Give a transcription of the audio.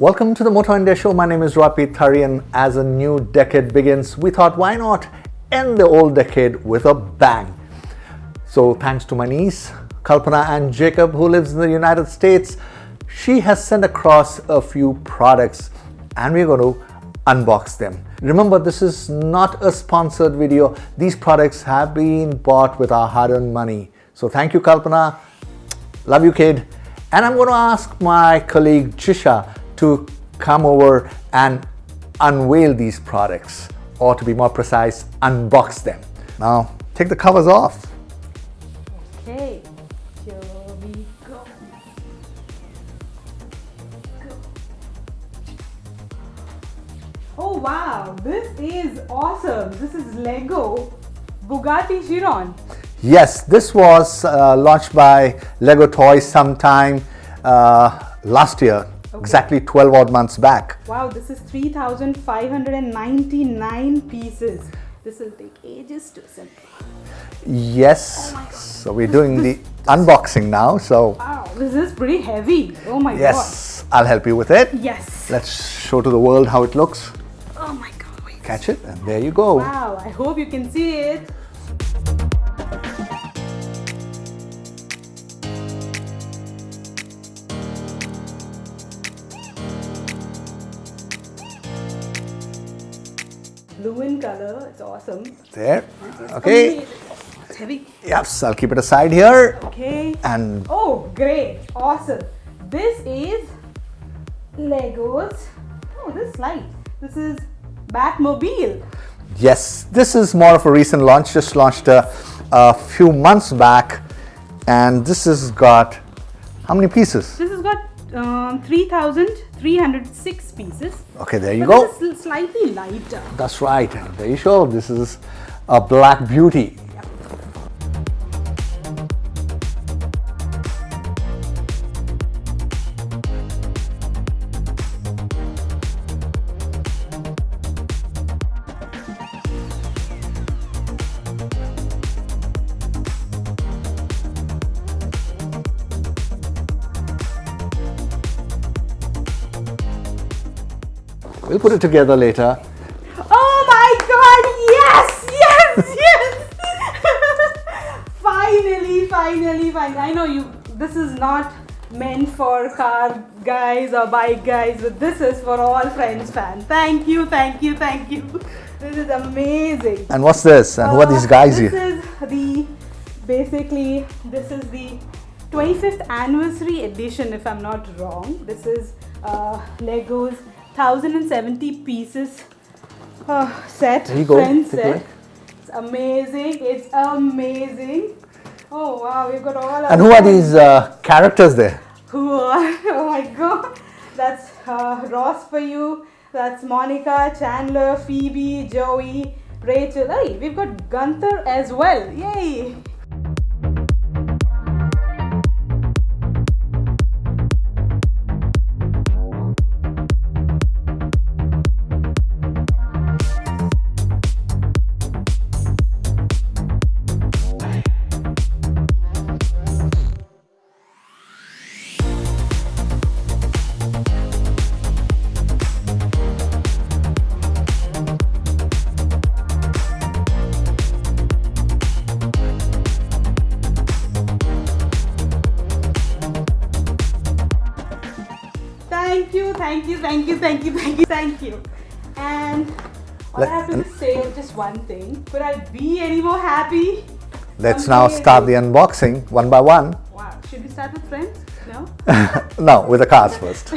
Welcome to the Motown India Show. My name is Rapi Thari, and as a new decade begins, we thought why not end the old decade with a bang. So thanks to my niece, Kalpana Ann Jacob, who lives in the United States, she has sent across a few products and we're going to unbox them. Remember, this is not a sponsored video. These products have been bought with our hard-earned money. So thank you, Kalpana. Love you, kid. And I'm going to ask my colleague Jisha to come over and unveil these products, or to be more precise, unbox them. Now, take the covers off. Okay, here we go. Oh wow, this is awesome. This is Lego Bugatti Chiron. Yes, this was launched by Lego Toys sometime last year. Okay. Exactly 12 odd months back. Wow, this is 3,599 pieces. This will take ages to assemble. Yes, oh so we're doing the unboxing now. So wow, this is pretty heavy. Oh my god. Yes, I'll help you with it. Yes. Let's show to the world how it looks. Oh my god. Wait. Catch it, and there you go. Wow, I hope you can see it. Blue in color, it's awesome. There, okay. It's heavy. Yes, I'll keep it aside here. Okay. And oh, great, awesome. This is Legos. Oh, this is light. This is Batmobile. Yes, this is more of a recent launch. Just launched a few months back, and this has got how many pieces? This has got 3,306 pieces. Okay, there you go. This is slightly lighter. That's right. And there you show. This is a black beauty. Yep. We'll put it together later. Oh my god, yes! Finally. I know this is not meant for car guys or bike guys, but this is for all Friends fans. Thank you. This is amazing. And what's this? And who are these guys here? This is the 25th anniversary edition, if I'm not wrong. This is Lego's 1,070 pieces set. There you go. Friends set. It's amazing. Oh wow, we've got all. And who are these characters there? Oh my god, that's Ross for you. That's Monica, Chandler, Phoebe, Joey, Rachel. Hey, we've got Gunther as well. Yay! Thank you. And all I have to say is just one thing. Could I be any more happy? Let's now start the unboxing one by one. Wow. Should we start with Friends? No? No, with the cars first.